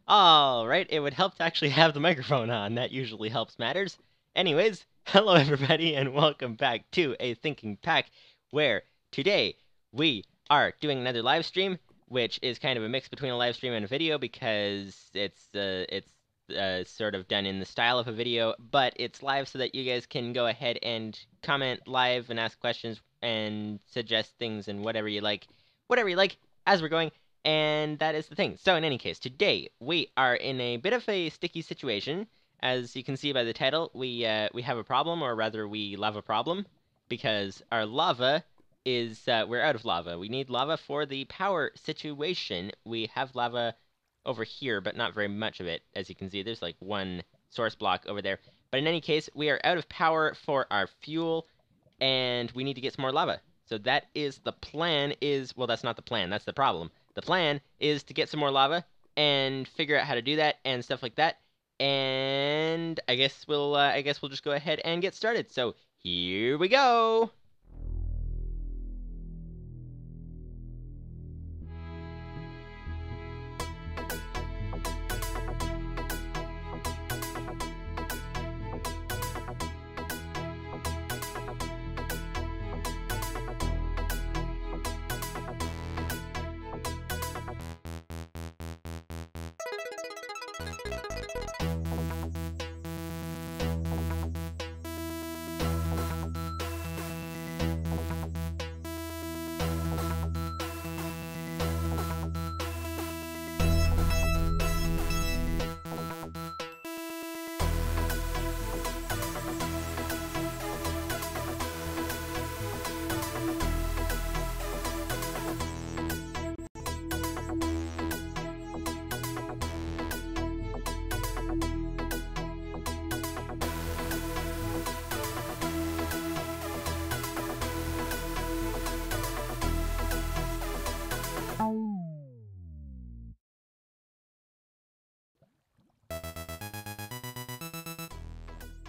Alright, it would help to actually have the microphone on. That usually helps matters. Anyways, hello everybody, and welcome back to A Thinking Pack, where today we are doing another live stream, which is kind of a mix between a live stream and a video because it's sort of done in the style of a video, but it's live so that you guys can go ahead and comment live and ask questions and suggest things and whatever you like as we're going. And that is the thing. So in any case, today we are in a bit of a sticky situation. As you can see by the title, we have a problem, or rather we love a problem, because our lava is, we're out of lava. We need lava for the power situation. We have lava over here, but not very much of it. As you can see, there's like one source block over there. But in any case, we are out of power for our fuel, and we need to get some more lava. So that is the plan well, that's not the plan, that's the problem. The plan is to get some more lava and figure out how to do that and stuff like that. And I guess we'll just go ahead and get started. So here we go.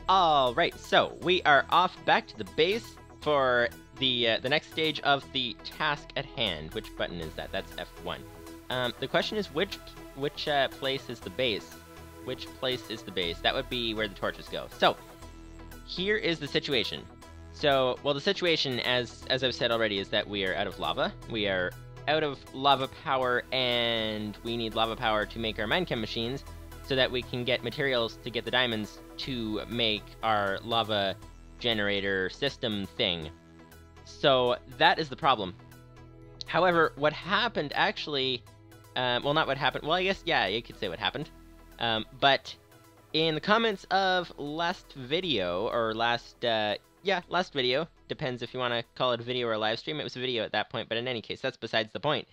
All right, so we are off back to the base for the next stage of the task at hand. Which button is that? That's F1. The question is which place is the base? Which place is the base? That would be where the torches go. So here is the situation. So, well, the situation, as I've said already, is that we are out of lava. We are out of lava power, and we need lava power to make our minechem machines, so that we can get materials to get the diamonds to make our lava generator system thing. So that is the problem. However, what happened actually, well, not what happened, well, I guess, yeah, you could say what happened. But in the comments of last video, or last video, depends if you want to call it a video or a live stream. It was a video at that point, but in any case, that's besides the point.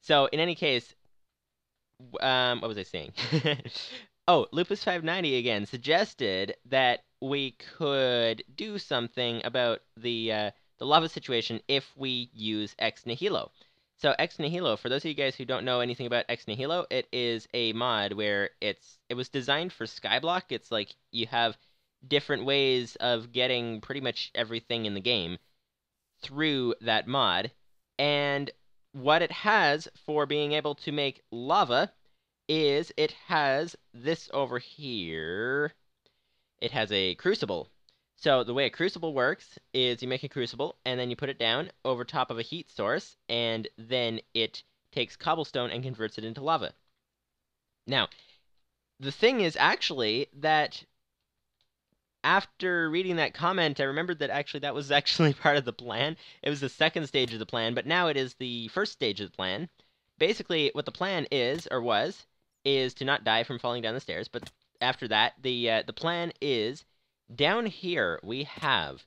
So in any case, what was I saying? Oh, Lupus590 again suggested that we could do something about the lava situation if we use Ex Nihilo. So Ex Nihilo, for those of you guys who don't know anything about Ex Nihilo, it is a mod where it was designed for Skyblock. It's like you have different ways of getting pretty much everything in the game through that mod, and what it has for being able to make lava is it has this over here. It has a crucible. So the way a crucible works is you make a crucible, and then you put it down over top of a heat source, and then it takes cobblestone and converts it into lava. Now, the thing is actually that after reading that comment, I remembered that actually that was actually part of the plan. It was the second stage of the plan, but now it is the first stage of the plan. Basically, what the plan is, or was, is to not die from falling down the stairs, but after that, the plan is, down here we have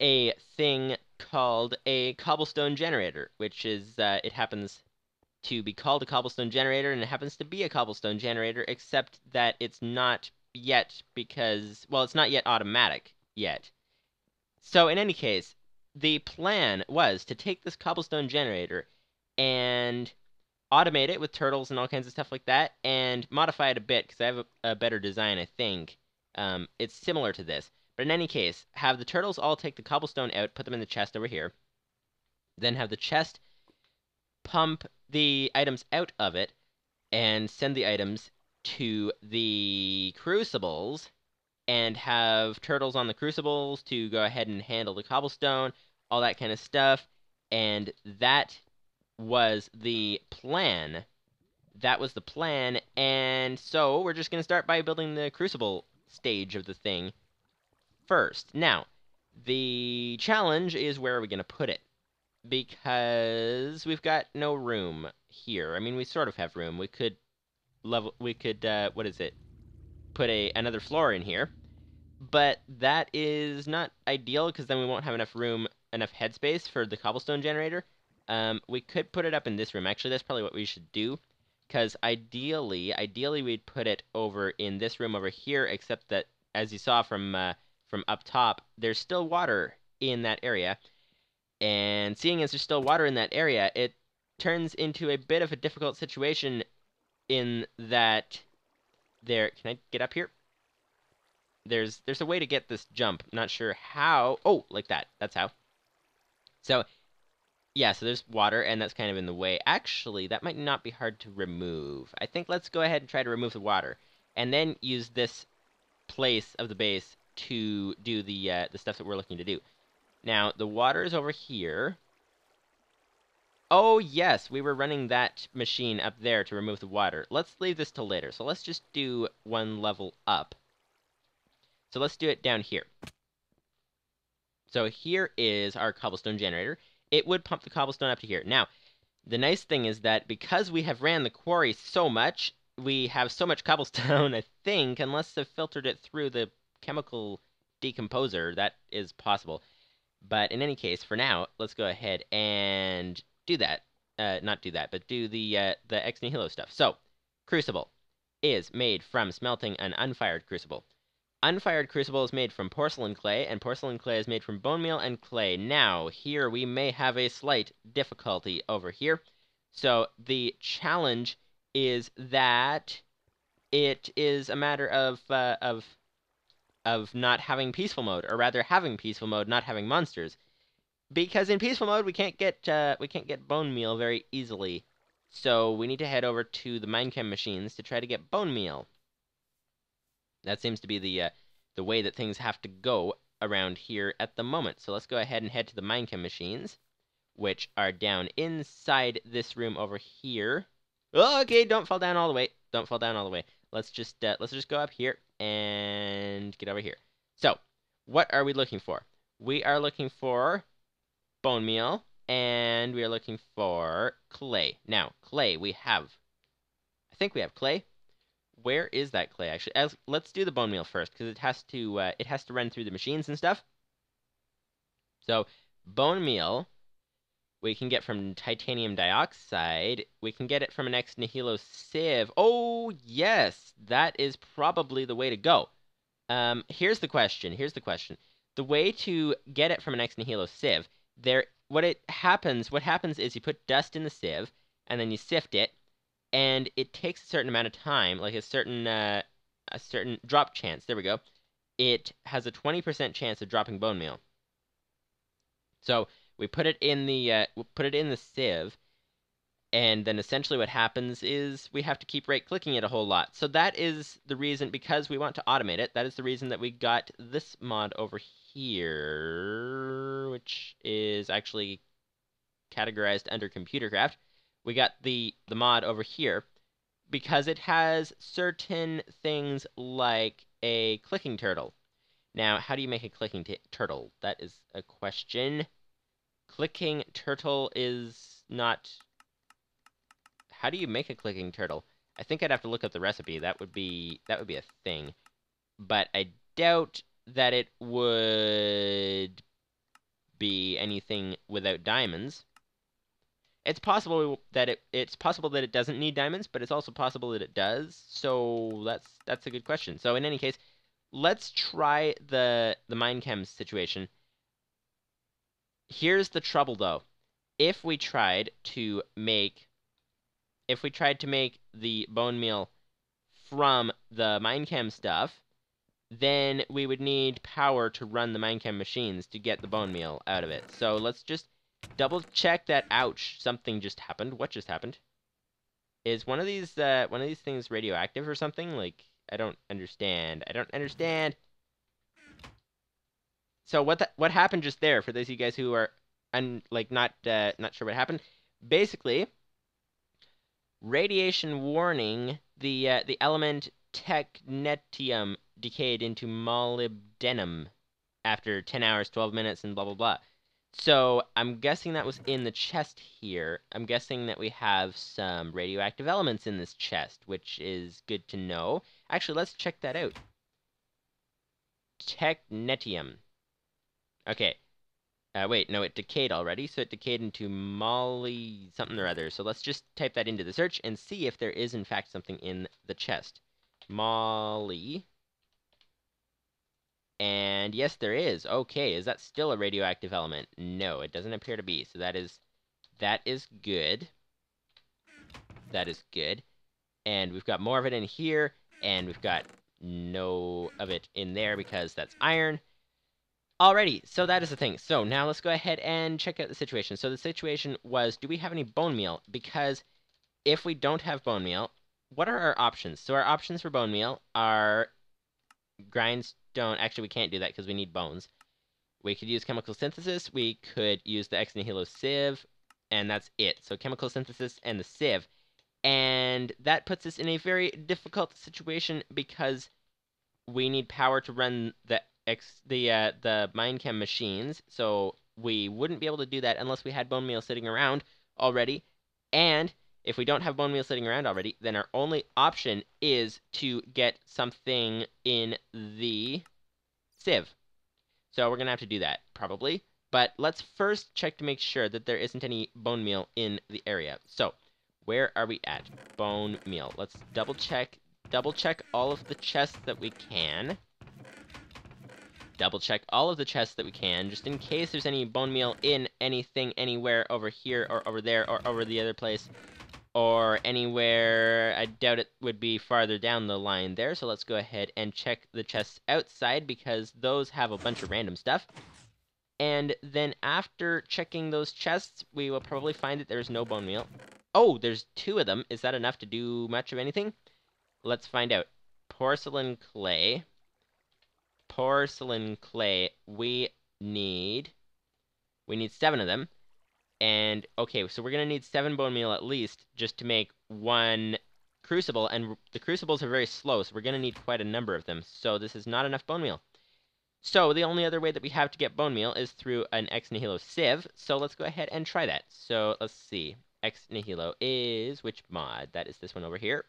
a thing called a cobblestone generator, which is, it happens to be called a cobblestone generator, and it happens to be a cobblestone generator, except that it's not yet because, well, it's not yet automatic yet. So in any case, the plan was to take this cobblestone generator and automate it with turtles and all kinds of stuff like that, and modify it a bit, because I have a better design, I think. It's similar to this. But in any case, have the turtles all take the cobblestone out, put them in the chest over here, then have the chest pump the items out of it, and send the items to the crucibles and have turtles on the crucibles to go ahead and handle the cobblestone, all that kind of stuff. And that was the plan. That was the plan. And so we're just going to start by building the crucible stage of the thing first. Now, the challenge is where are we going to put it? Because we've got no room here. I mean, we sort of have room. We could what is it? Put another floor in here. But that is not ideal because then we won't have enough headspace for the cobblestone generator. We could put it up in this room. Actually, that's probably what we should do. Because ideally we'd put it over in this room over here, except that, as you saw from up top, there's still water in that area. And seeing as there's still water in that area, it turns into a bit of a difficult situation in that there... Can I get up here? There's a way to get this jump. Not sure how. Oh, like that. That's how. So, yeah, so there's water, and that's kind of in the way. Actually, that might not be hard to remove. I think let's go ahead and try to remove the water, and then use this place of the base to do the stuff that we're looking to do. Now, the water is over here. Oh, yes, we were running that machine up there to remove the water. Let's leave this till later. So let's just do one level up. So let's do it down here. So here is our cobblestone generator. It would pump the cobblestone up to here. Now, the nice thing is that because we have ran the quarry so much, we have so much cobblestone, I think, unless they've filtered it through the chemical decomposer, that is possible. But in any case, for now, let's go ahead and do that. Not do that, but do the ex nihilo stuff. So, crucible is made from smelting an unfired crucible. Unfired crucible is made from porcelain clay, and porcelain clay is made from bone meal and clay. Now, here we may have a slight difficulty over here. So, the challenge is that it is a matter of not having peaceful mode, or rather having peaceful mode, not having monsters. Because in peaceful mode we can't get bone meal very easily. So we need to head over to the minechem machines to try to get bone meal. That seems to be the way that things have to go around here at the moment. So let's go ahead and head to the minechem machines, which are down inside this room over here. Oh, okay, don't fall down all the way. Don't fall down all the way. Let's just go up here and get over here. So, what are we looking for? We are looking for bone meal, and we are looking for clay. Now, clay, I think we have clay. Where is that clay, actually? Let's do the bone meal first, because it has to run through the machines and stuff. So, bone meal, we can get from titanium dioxide. We can get it from an ex nihilo sieve. Oh, yes, that is probably the way to go. Here's the question. The way to get it from an ex nihilo sieve, what happens is you put dust in the sieve, and then you sift it, and it takes a certain amount of time, like a certain drop chance. There we go. It has a 20% chance of dropping bone meal. So we put it in the sieve, and then essentially what happens is we have to keep right-clicking it a whole lot. So that is the reason, because we want to automate it, that is the reason that we got this mod over here, which is actually categorized under computercraft. We got the mod over here because it has certain things like a clicking turtle. Now, how do you make a clicking turtle? That is a question. Clicking turtle is not... How do you make a clicking turtle? I think I'd have to look up the recipe. That would be a thing. But I doubt that it would be anything without diamonds. It's possible that it doesn't need diamonds, but it's also possible that it does. So that's a good question. So in any case, let's try the minechem situation. Here's the trouble, though. If we tried to make the bone meal from the minechem stuff, then we would need power to run the minechem machines to get the bone meal out of it. So let's just double check that. Ouch, something just happened. What just happened? Is one of these things radioactive or something? Like, I don't understand. I don't understand. So what happened just there for those of you guys who are not sure what happened? Basically, radiation warning, the element technetium decayed into molybdenum after 10 hours, 12 minutes, and blah blah blah. So I'm guessing that was in the chest here. I'm guessing that we have some radioactive elements in this chest, which is good to know. Actually, let's check that out. Technetium. Okay. Wait, no, it decayed already, so it decayed into moly something or other. So let's just type that into the search and see if there is in fact something in the chest. Moly. And yes, there is. Okay, is that still a radioactive element? No, it doesn't appear to be. So that is good. That is good. And we've got more of it in here, and we've got no of it in there because that's iron. Alrighty, so that is the thing. So now let's go ahead and check out the situation. So the situation was, do we have any bone meal? Because if we don't have bone meal, what are our options? So our options for bone meal are grindstone. Actually, we can't do that because we need bones. We could use chemical synthesis. We could use the ex nihilo sieve, and that's it. So chemical synthesis and the sieve. And that puts us in a very difficult situation because we need power to run the Minechem machines, so we wouldn't be able to do that unless we had bone meal sitting around already. And if we don't have bone meal sitting around already, then our only option is to get something in the sieve. So we're gonna have to do that, probably. But let's first check to make sure that there isn't any bone meal in the area. So, where are we at? Bone meal. Let's double check all of the chests that we can. Double check all of the chests that we can, just in case there's any bone meal in anything anywhere over here or over there or over the other place or anywhere. I doubt it would be farther down the line there, so let's go ahead and check the chests outside because those have a bunch of random stuff. And then after checking those chests, we will probably find that there's no bone meal. Oh, there's 2 of them. Is that enough to do much of anything? Let's find out. Porcelain clay. Porcelain clay. We need 7 of them. And, okay, so we're going to need 7 bone meal at least just to make 1 crucible. And the crucibles are very slow, so we're going to need quite a number of them. So this is not enough bone meal. So the only other way that we have to get bone meal is through an ex nihilo sieve. So let's go ahead and try that. So let's see. Ex nihilo is which mod? That is this one over here.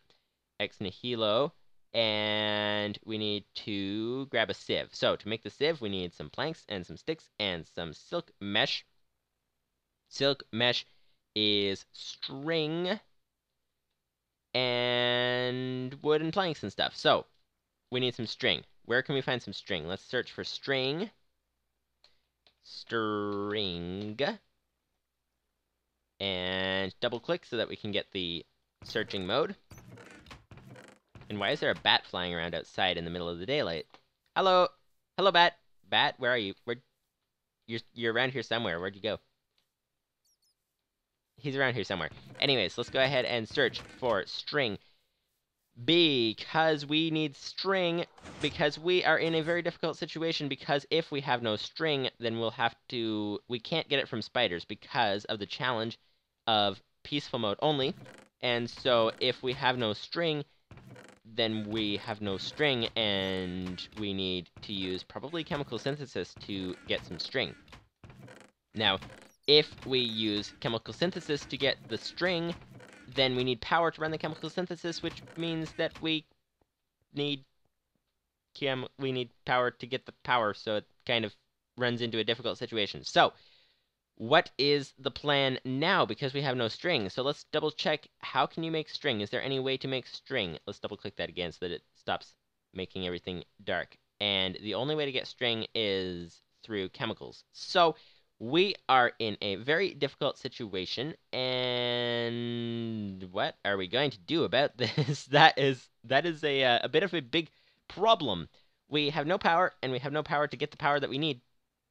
Ex nihilo. And we need to grab a sieve. So to make the sieve, we need some planks and some sticks and some silk mesh. Silk mesh is string and wood and planks and stuff. So we need some string. Where can we find some string? Let's search for string. String. And double click so that we can get the searching mode. And why is there a bat flying around outside in the middle of the daylight? Hello! Hello, bat! Bat, where are you? You're around here somewhere. Where'd you go? He's around here somewhere. Anyways, let's go ahead and search for string. Because we need string, because we are in a very difficult situation, because if we have no string, then we can't get it from spiders because of the challenge of peaceful mode only. And so if we have no string, then we have no string, and we need to use probably chemical synthesis to get some string. Now, if we use chemical synthesis to get the string, then we need power to run the chemical synthesis, which means that we need power to get the power, so it kind of runs into a difficult situation. So, what is the plan now? Because we have no string. So let's double check. How can you make string? Is there any way to make string? Let's double click that again so that it stops making everything dark. And the only way to get string is through chemicals. So we are in a very difficult situation. And what are we going to do about this? That is a bit of a big problem. We have no power, and we have no power to get the power that we need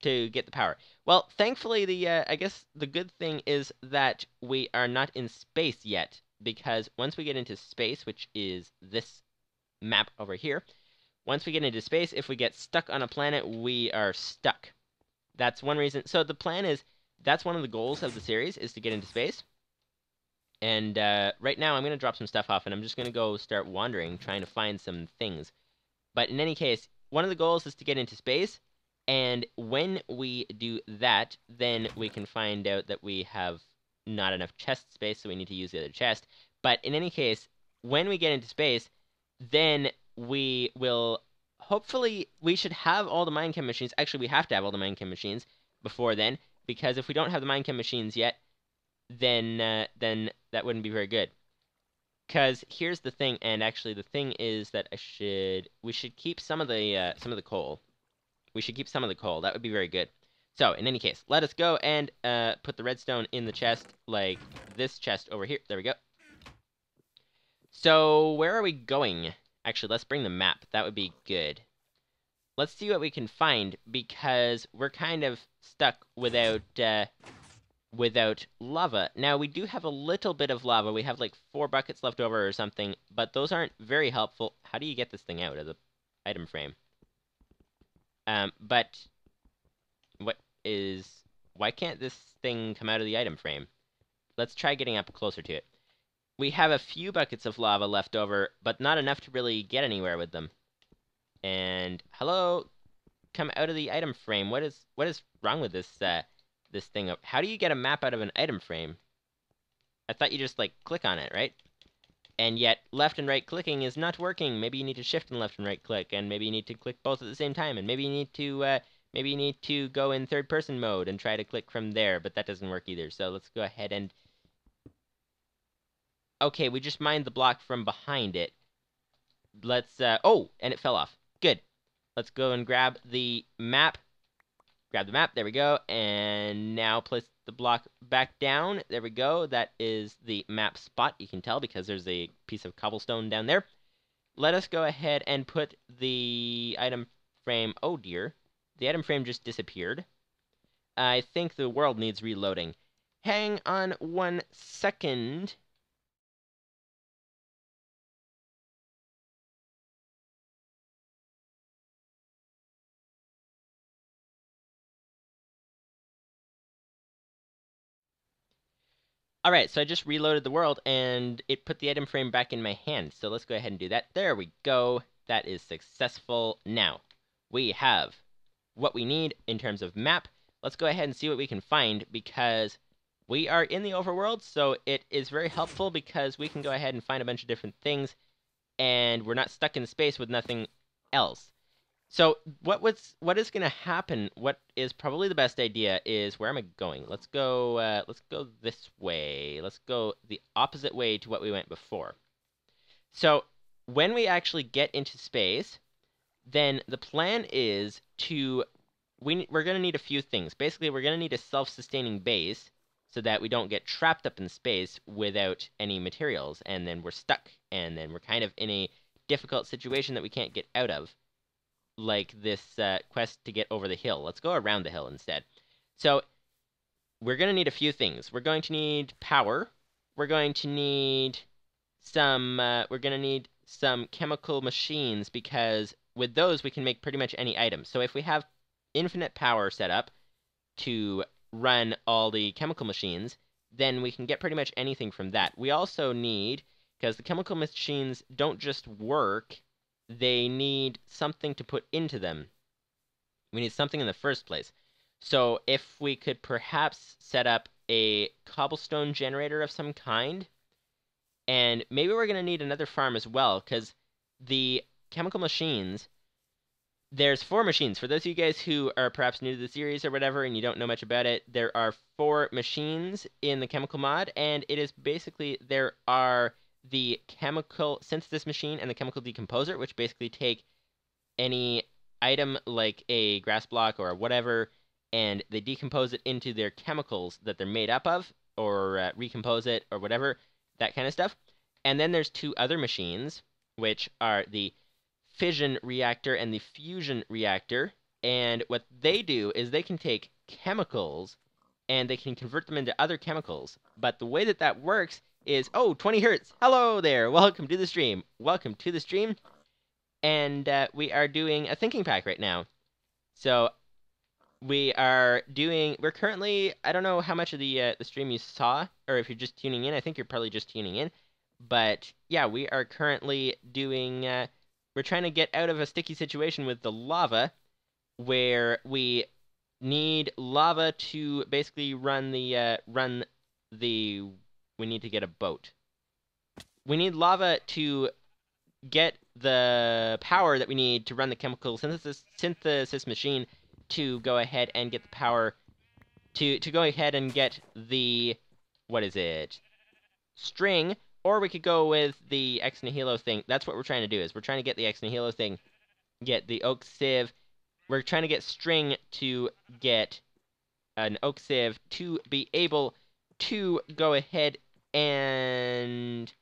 to get the power. Well, thankfully, I guess the good thing is that we are not in space yet. because once we get into space, which is this map over here, once we get into space, if we get stuck on a planet, we are stuck. That's one reason. So the plan is, that's one of the goals of the series, is to get into space. And right now I'm going to drop some stuff off, and I'm just going to go start wandering, trying to find some things. But in any case, one of the goals is to get into space, and when we do that, then we can find out that we have not enough chest space, so we need to use the other chest. But in any case, when we get into space, then we will, hopefully, we should have all the minechem machines. Actually, we have to have all the minechem machines before then, because if we don't have the minechem machines yet, then that wouldn't be very good. Because here's the thing, and actually the thing is that we should keep some of the coal. We should keep some of the coal. That would be very good. So, in any case, let us go and put the redstone in the chest, like this chest over here. There we go. So, where are we going? Actually, let's bring the map. That would be good. Let's see what we can find, because we're kind of stuck without lava. Now, we do have a little bit of lava. We have like 4 buckets left over or something, but those aren't very helpful. How do you get this thing out of the item frame? But why can't this thing come out of the item frame? Let's try getting up closer to it. We have a few buckets of lava left over, but not enough to really get anywhere with them. And hello, come out of the item frame. What is wrong with this thing? How do you get a map out of an item frame? I thought you just like click on it, right? And yet left and right clicking is not working. Maybe you need to shift and left and right click, and maybe you need to click both at the same time, and maybe you need to go in third person mode and try to click from there, but that doesn't work either. So let's go ahead and okay, we just mined the block from behind it. Let's oh, and it fell off. Good. Let's go and grab the map. Grab the map, there we go, and now place the block back down. There we go, that is the map spot, you can tell, because there's a piece of cobblestone down there. Let us go ahead and put the item frame, oh dear, the item frame just disappeared. I think the world needs reloading. Hang on 1 second. Alright, so I just reloaded the world, and it put the item frame back in my hand. So let's go ahead and do that. There we go. That is successful. Now, we have what we need in terms of map. Let's go ahead and see what we can find, because we are in the overworld, so it is very helpful because we can go ahead and find a bunch of different things, and we're not stuck in space with nothing else. So what is going to happen? What is probably the best idea is, where am I going? Let's go this way. Let's go the opposite way to what we went before. So when we actually get into space, then the plan is we're going to need a few things. Basically, we're going to need a self-sustaining base so that we don't get trapped up in space without any materials, and then we're stuck, and then we're kind of in a difficult situation that we can't get out of. Like this quest to get over the hill. Let's go around the hill instead. So we're going to need a few things. We're going to need power. We're going to need some chemical machines, because with those we can make pretty much any item. So if we have infinite power set up to run all the chemical machines, then we can get pretty much anything from that. We also need, because the chemical machines don't just work, they need something to put into them. We need something in the first place. So if we could perhaps set up a cobblestone generator of some kind, and maybe we're going to need another farm as well, because the chemical machines, there's 4 machines. For those of you guys who are perhaps new to the series or whatever and you don't know much about it, there are 4 machines in the chemical mod, and it is basically, there are the chemical synthesis machine and the chemical decomposer, which basically take any item like a grass block or whatever, and they decompose it into their chemicals that they're made up of, or recompose it, or whatever, that kind of stuff. And then there's 2 other machines, which are the fission reactor and the fusion reactor, and what they do is they can take chemicals and they can convert them into other chemicals. But the way that works is, oh, 20 hertz. Hello there. Welcome to the stream. Welcome to the stream. And we are doing a thinking pack right now. So we're currently, I don't know how much of the stream you saw, or if you're just tuning in. I think you're probably just tuning in. But yeah, we are currently doing, we're trying to get out of a sticky situation with the lava, where we need lava to basically we need to get a boat. We need lava to get the power that we need to run the chemical synthesis machine to go ahead and get the power to go ahead and get the, what is it, string, or we could go with the ex nihilo thing. That's what we're trying to do, is we're trying to get the ex nihilo thing, get the oak sieve. We're trying to get string to get an oak sieve to be able to go ahead and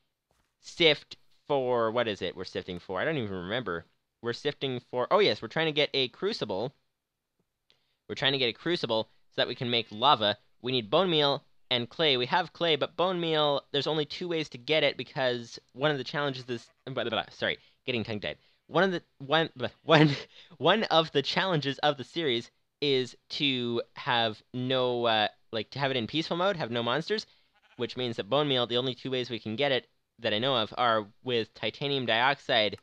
sift for, what is it we're sifting for? I don't even remember. We're sifting for, oh yes, we're trying to get a crucible. We're trying to get a crucible so that we can make lava. We need bone meal and clay. We have clay, but bone meal, there's only 2 ways to get it, because one of the challenges is, sorry, getting tongue-tied. One of the challenges of the series is to have no, to have it in peaceful mode, have no monsters, which means that bone meal, the only 2 ways we can get it that I know of are with titanium dioxide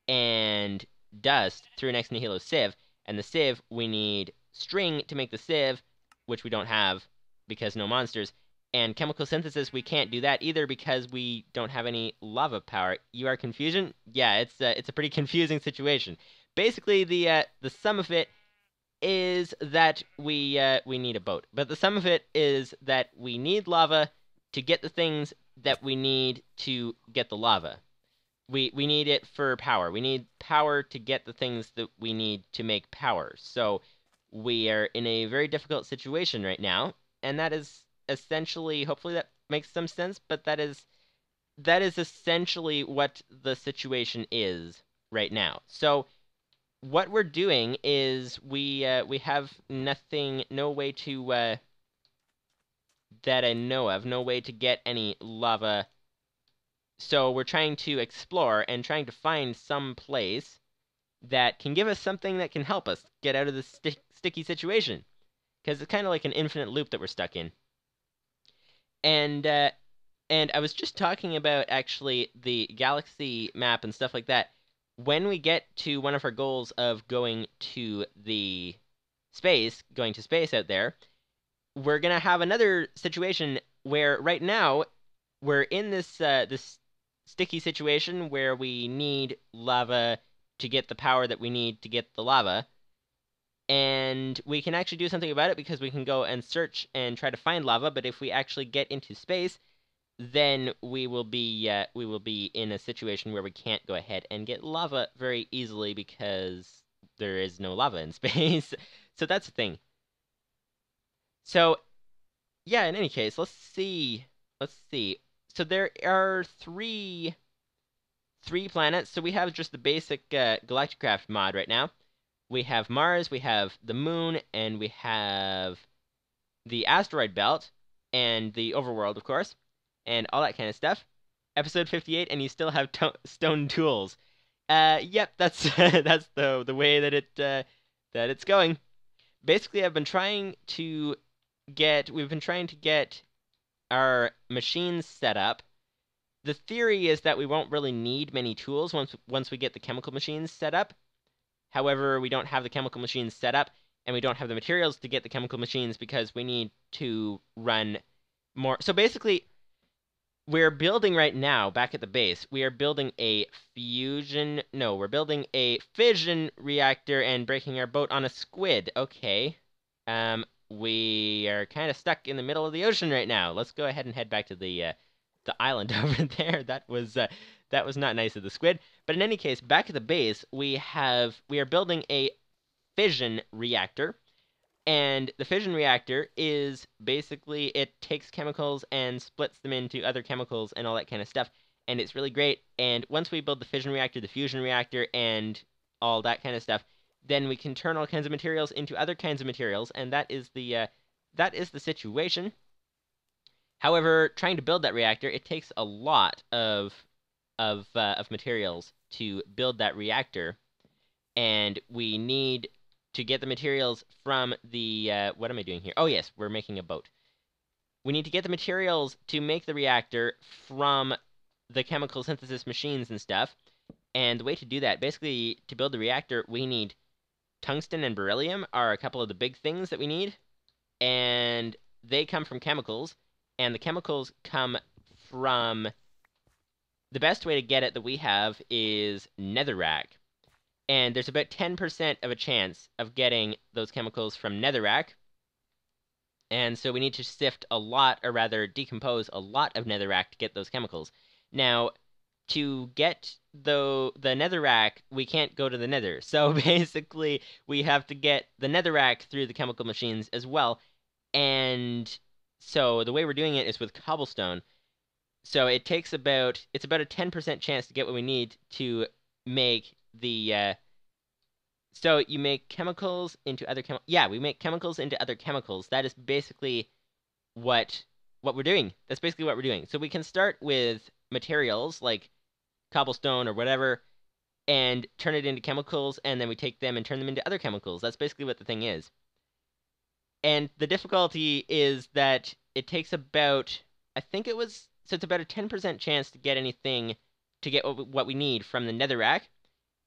and dust through an ex nihilo sieve. And the sieve, we need string to make the sieve, which we don't have because no monsters. And chemical synthesis, we can't do that either because we don't have any lava power. You are confusion? Yeah, it's a pretty confusing situation. Basically, the sum of it is that we need a boat. But the sum of it is that we need lava to get the things that we need to get the lava. We need it for power. We need power to get the things that we need to make power. So we are in a very difficult situation right now, and that is essentially, hopefully that makes some sense, but that is essentially what the situation is right now. So what we're doing is we have no way to that I know of, no way to get any lava. So we're trying to explore and trying to find some place that can give us something that can help us get out of this sticky situation. Because it's kind of like an infinite loop that we're stuck in. And I was just talking about, actually, the galaxy map and stuff like that. When we get to one of our goals of going to space out there, we're going to have another situation where right now we're in this sticky situation where we need lava to get the power that we need to get the lava. And we can actually do something about it because we can go and search and try to find lava, but if we actually get into space, then we will be in a situation where we can't go ahead and get lava very easily because there is no lava in space. So that's the thing. So yeah, in any case, let's see. So there are three planets. So we have just the basic Galacticraft mod right now. We have Mars, we have the Moon, and we have the asteroid belt, and the overworld, of course, and all that kind of stuff. Episode 58, and you still have stone tools. Yep, that's that's the way that it's going. Basically, we've been trying to get our machines set up. The theory is that we won't really need many tools once we get the chemical machines set up. However, we don't have the chemical machines set up, and we don't have the materials to get the chemical machines because we need to run more. So basically, we're building right now, back at the base, we're building a fission reactor and breaking our boat on a squid. Okay. We are kind of stuck in the middle of the ocean right now. Let's go ahead and head back to the island over there. That was not nice of the squid. But in any case, back at the base, we are building a fission reactor. And the fission reactor is basically, it takes chemicals and splits them into other chemicals and all that kind of stuff. And it's really great. And once we build the fission reactor, the fusion reactor, and all that kind of stuff, then we can turn all kinds of materials into other kinds of materials. And that is the situation. However, trying to build that reactor, it takes a lot of materials to build that reactor, and we need to get the materials from the what am I doing here? Oh yes, we're making a boat. We need to get the materials to make the reactor from the chemical synthesis machines and stuff. And the way to do that, basically, to build the reactor, we need tungsten and beryllium are a couple of the big things that we need, and they come from chemicals, and the chemicals come from the best way to get it that we have is netherrack. And there's about 10% of a chance of getting those chemicals from netherrack. And so we need to sift a lot, or rather decompose a lot of netherrack to get those chemicals. Now, to get the netherrack, we can't go to the nether. So basically, we have to get the netherrack through the chemical machines as well. And so the way we're doing it is with cobblestone. So it's about a 10% chance to get what we need to make the so you make chemicals into other yeah, we make chemicals into other chemicals. That is basically what we're doing. That's basically what we're doing. So we can start with materials like cobblestone or whatever and turn it into chemicals, and then we take them and turn them into other chemicals. That's basically what the thing is. And the difficulty is that it takes about, I think it was, so it's about a 10% chance to get anything, to get what we need from the netherrack.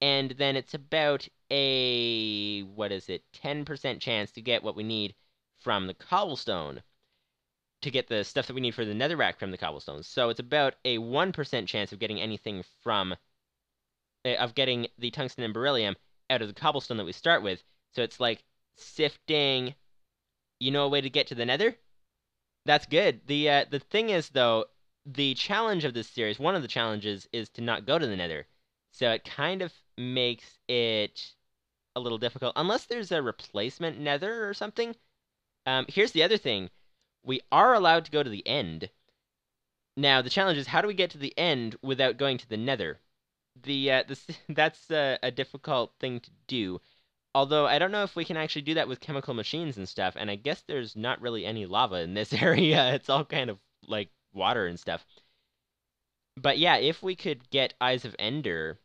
And then it's about a, what is it, 10% chance to get what we need from the cobblestone, to get the stuff that we need for the netherrack from the cobblestone. So it's about a 1% chance of getting anything from, of getting the tungsten and beryllium out of the cobblestone that we start with. So it's like sifting, you know, a way to get to the nether? That's good. The thing is, though, the challenge of this series, one of the challenges, is to not go to the nether. So it kind of makes it a little difficult, unless there's a replacement nether or something. Here's the other thing. We are allowed to go to the end. Now, the challenge is, how do we get to the end without going to the nether? That's a difficult thing to do. Although, I don't know if we can actually do that with chemical machines and stuff, and I guess there's not really any lava in this area. It's all kind of like water and stuff. But yeah, if we could get Eyes of Ender,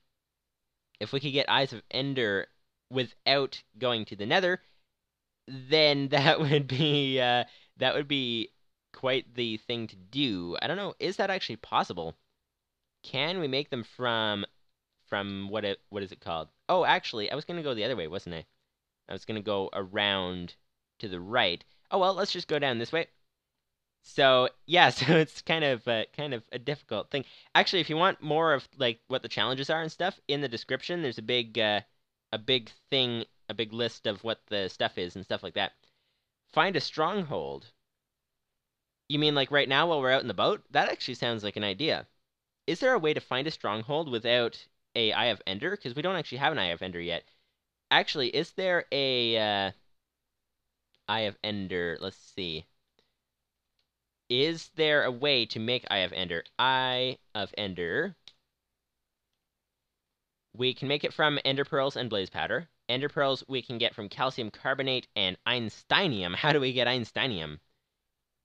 without going to the nether, then that would be quite the thing to do. I don't know, is that actually possible? Can we make them from what is it called? Oh, actually, I was gonna go the other way, wasn't I? I was gonna go around to the right. Oh well, let's just go down this way. So yeah, so it's kind of a difficult thing. Actually, if you want more of like what the challenges are and stuff, in the description there's a big thing, a big list of what the stuff is and stuff like that. Find a stronghold. You mean like right now while we're out in the boat? That actually sounds like an idea. Is there a way to find a stronghold without a Eye of Ender? Because we don't actually have an Eye of Ender yet. Actually, is there a Eye of Ender? Let's see. Is there a way to make Eye of Ender? Eye of Ender. We can make it from ender pearls and blaze powder. Ender pearls we can get from calcium carbonate and einsteinium. How do we get einsteinium?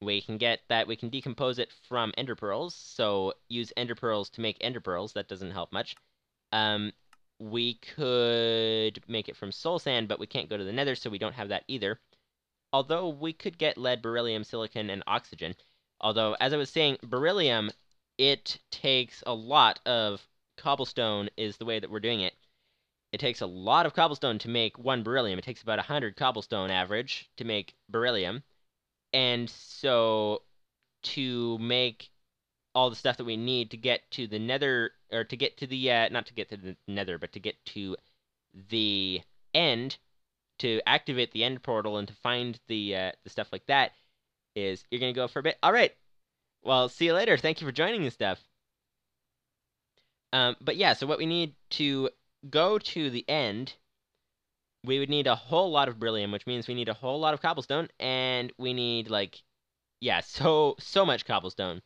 We can get that, we can decompose it from ender pearls, so use ender pearls to make ender pearls. That doesn't help much. We could make it from soul sand, but we can't go to the nether, so we don't have that either. Although we could get lead, beryllium, silicon, and oxygen. Although, as I was saying, beryllium, it takes a lot of cobblestone is the way that we're doing it. It takes a lot of cobblestone to make one beryllium. It takes about 100 cobblestone average to make beryllium. And so to make all the stuff that we need to get to the nether, or to get to the, not to get to the nether, but to get to the end, to activate the end portal and to find the stuff like that, is you're going to go for a bit. All right. Well, see you later. Thank you for joining and stuff. But yeah, so what we need to go to the end, we would need a whole lot of beryllium, which means we need a whole lot of cobblestone, and we need like, yeah, so much cobblestone.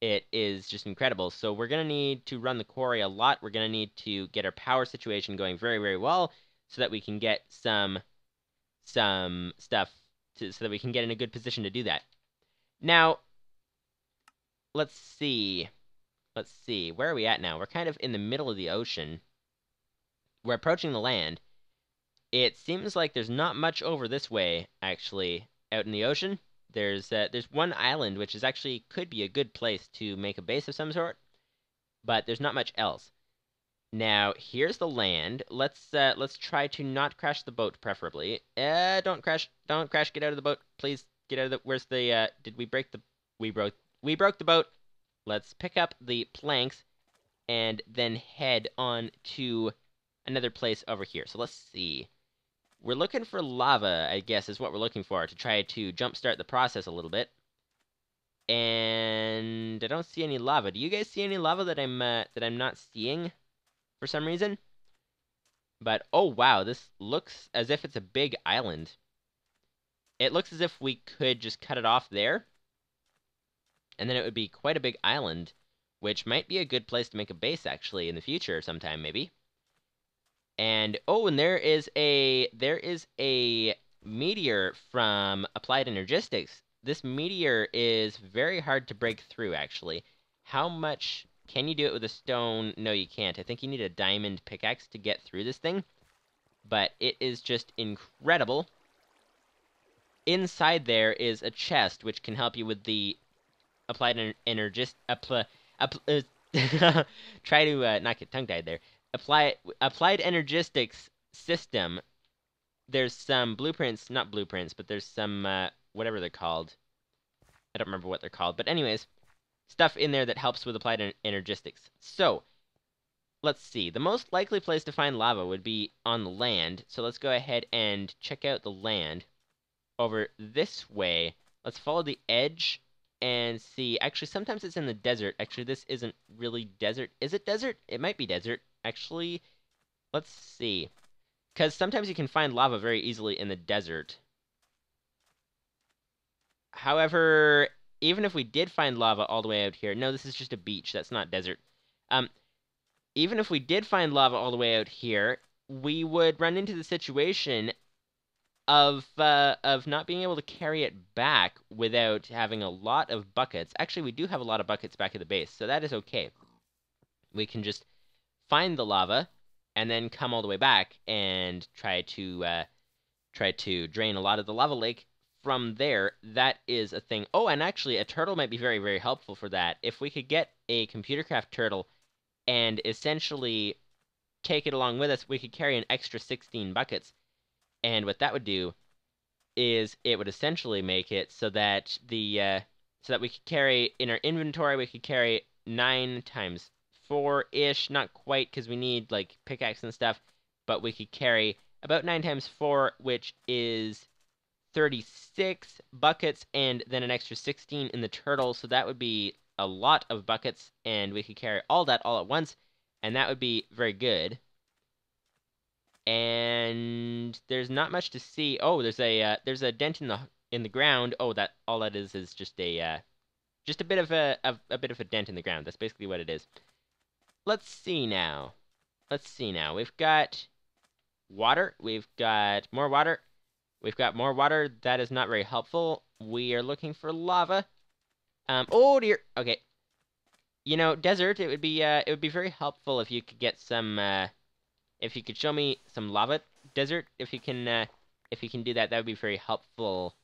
It is just incredible. So we're gonna need to run the quarry a lot. We're gonna need to get our power situation going very, very well, so that we can get some stuff so that we can get in a good position to do that. Now, let's see. Let's see. Where are we at now? We're kind of in the middle of the ocean. We're approaching the land. It seems like there's not much over this way, actually, out in the ocean. There's one island which is actually could be a good place to make a base of some sort, but there's not much else. Now, here's the land. Let's try to not crash the boat, preferably. Don't crash. Don't crash. Get out of the boat. Please get out of the where's the did we break the we broke the boat. Let's pick up the planks and then head on to another place over here. So let's see. We're looking for lava, I guess, is what we're looking for to try to jumpstart the process a little bit. And I don't see any lava. Do you guys see any lava that I'm not seeing for some reason? But oh wow, this looks as if it's a big island. It looks as if we could just cut it off there, and then it would be quite a big island, which might be a good place to make a base actually in the future sometime maybe. And oh, and there is a meteor from Applied Energistics. This meteor is very hard to break through actually. How much can you do it with a stone? No, you can't. I think you need a diamond pickaxe to get through this thing. But it is just incredible. Inside there is a chest which can help you with the Applied Energist try to not get tongue-tied there. Applied Energistics system. There's some blueprints, not blueprints, but there's some whatever they're called. I don't remember what they're called, but anyways, stuff in there that helps with Applied Energistics. So, let's see. The most likely place to find lava would be on the land. So let's go ahead and check out the land over this way. Let's follow the edge and see. Actually, sometimes it's in the desert. Actually, this isn't really desert. Is it desert? It might be desert. Actually, let's see. Because sometimes you can find lava very easily in the desert. However, even if we did find lava all the way out here, no, this is just a beach. That's not desert. Even if we did find lava all the way out here, we would run into the situation of not being able to carry it back without having a lot of buckets. Actually, we do have a lot of buckets back at the base, so that is okay. We can just find the lava and then come all the way back and try to drain a lot of the lava lake from there. That is a thing. Oh, and actually, a turtle might be very, very helpful for that. If we could get a computer craft turtle and essentially take it along with us, we could carry an extra 16 buckets. And what that would do is it would essentially make it so that so that we could carry in our inventory, we could carry 9 times 4-ish, not quite because we need like pickaxe and stuff, but we could carry about 9 times 4, which is 36 buckets, and then an extra 16 in the turtle, so that would be a lot of buckets, and we could carry all that all at once, and that would be very good. And there's not much to see. Oh, there's a dent in the ground. Oh, that all that is just a bit of a bit of a dent in the ground. That's basically what it is. Let's see now. Let's see now. We've got water. We've got more water. We've got more water. That is not very helpful. We are looking for lava. Oh dear. Okay. You know, desert. It would be very helpful if you could get some. If you could show me some lava desert, if you can do that, that would be very helpful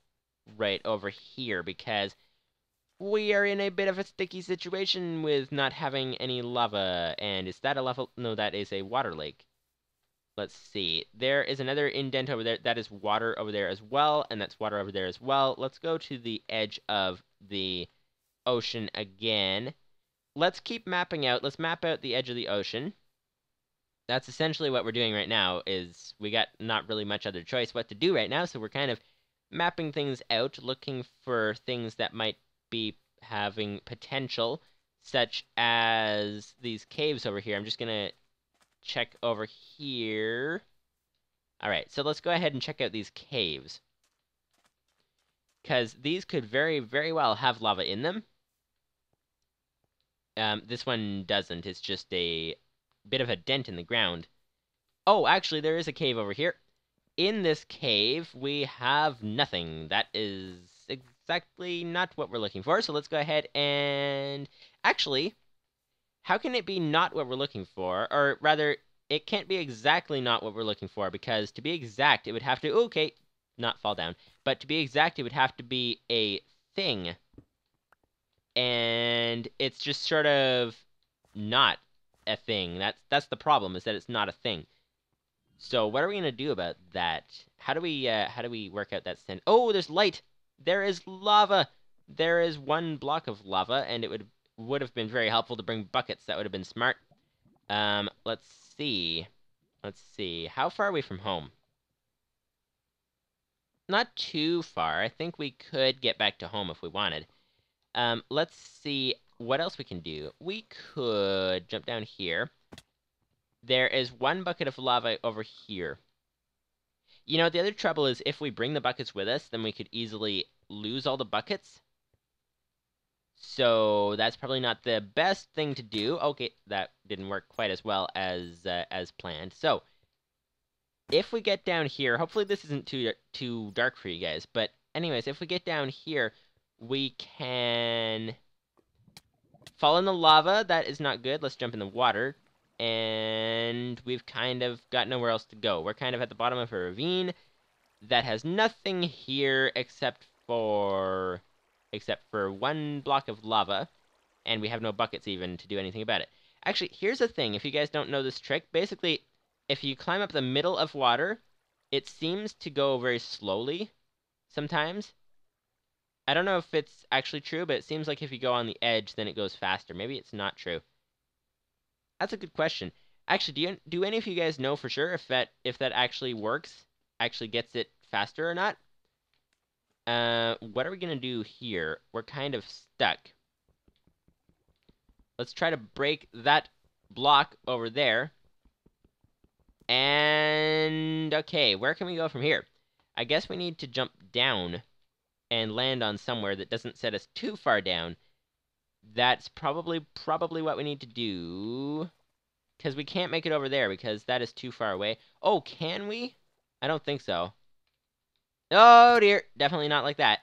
right over here, because we are in a bit of a sticky situation with not having any lava. And is that a lava? No, that is a water lake. Let's see. There is another indent over there. That is water over there as well, and that's water over there as well. Let's go to the edge of the ocean again. Let's keep mapping out. Let's map out the edge of the ocean. That's essentially what we're doing right now, is we got not really much other choice what to do right now, so we're kind of mapping things out, looking for things that might be having potential, such as these caves over here. I'm just gonna check over here. Alright, so let's go ahead and check out these caves, because these could very, very well have lava in them. This one doesn't. It's just a bit of a dent in the ground. Oh, actually, there is a cave over here. In this cave, we have nothing. That is exactly not what we're looking for. So let's go ahead and... Actually, how can it be not what we're looking for? Or rather, it can't be exactly not what we're looking for, because to be exact, it would have to... Okay, not fall down. But to be exact, it would have to be a thing. And it's just sort of not a thing. That's the problem, is that it's not a thing. So what are we gonna do about that? How do we work out that stand? Oh, there's light. There is lava. There is one block of lava, and it would have been very helpful to bring buckets. That would have been smart. Let's see. Let's see. How far are we from home? Not too far. I think we could get back to home if we wanted. Let's see what else we can do. We could jump down here. There is one bucket of lava over here. You know, the other trouble is if we bring the buckets with us, then we could easily lose all the buckets. So that's probably not the best thing to do. Okay, that didn't work quite as well as planned. So if we get down here, hopefully this isn't too dark for you guys. But anyways, if we get down here, we can fall in the lava. That is not good. Let's jump in the water. And we've kind of got nowhere else to go. We're kind of at the bottom of a ravine that has nothing here except for one block of lava, and we have no buckets even to do anything about it. Actually, here's the thing. If you guys don't know this trick, basically, if you climb up the middle of water, it seems to go very slowly sometimes. I don't know if it's actually true, but it seems like if you go on the edge, then it goes faster. Maybe it's not true. That's a good question. Actually, do any of you guys know for sure if that actually works? Actually gets it faster or not? What are we gonna do here? We're kind of stuck. Let's try to break that block over there. And okay, where can we go from here? I guess we need to jump down and land on somewhere that doesn't set us too far down. That's probably what we need to do. Because we can't make it over there, because that is too far away. Oh, can we? I don't think so. Oh dear, definitely not like that.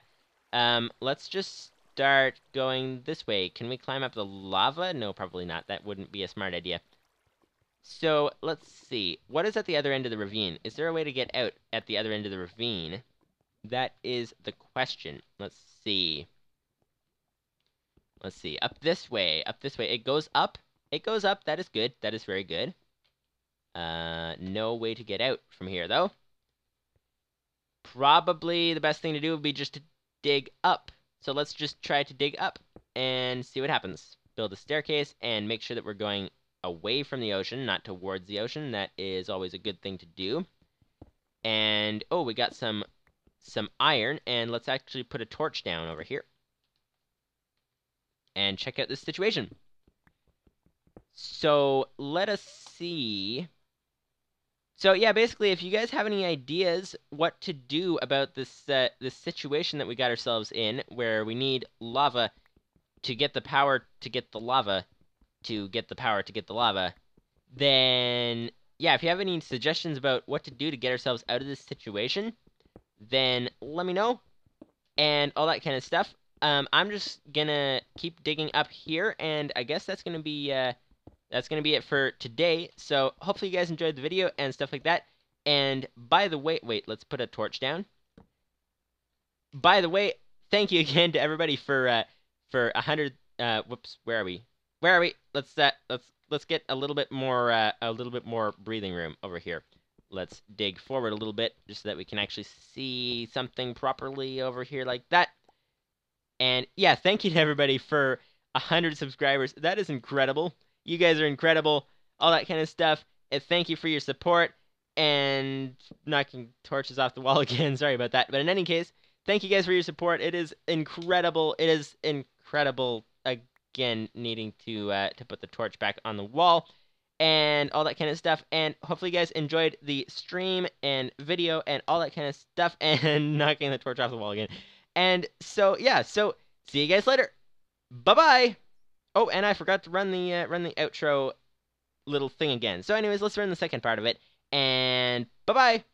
Let's just start going this way. Can we climb up the lava? No, probably not. That wouldn't be a smart idea. So, let's see. What is at the other end of the ravine? Is there a way to get out at the other end of the ravine? That is the question. Let's see. Let's see. Up this way. Up this way. It goes up. It goes up. That is good. That is very good. No way to get out from here, though. Probably the best thing to do would be just to dig up. So let's just try to dig up and see what happens. Build a staircase and make sure that we're going away from the ocean, not towards the ocean. That is always a good thing to do. And, oh, we got some iron, and let's actually put a torch down over here. And check out this situation. So, let us see. So, yeah, basically, if you guys have any ideas what to do about this situation that we got ourselves in, where we need lava to get the power to get the lava, to get the power to get the lava, then, yeah, if you have any suggestions about what to do to get ourselves out of this situation, then let me know, and all that kind of stuff. I'm just gonna keep digging up here, and I guess that's gonna be it for today. So hopefully you guys enjoyed the video and stuff like that. And by the way, wait, let's put a torch down. By the way, thank you again to everybody for 100. Whoops, where are we? Where are we? Let's get a little bit more breathing room over here. Let's dig forward a little bit just so that we can actually see something properly over here like that. And yeah, thank you to everybody for 100 subscribers. That is incredible. You guys are incredible. All that kind of stuff. And thank you for your support. And knocking torches off the wall again. Sorry about that. But in any case, thank you guys for your support. It is incredible. It is incredible, again, needing to put the torch back on the wall. And all that kind of stuff. And hopefully you guys enjoyed the stream and video and all that kind of stuff. And knocking the torch off the wall again. And so, yeah, so see you guys later. Bye-bye. Oh, and I forgot to run the outro little thing again. So anyways, let's run the second part of it. And bye-bye.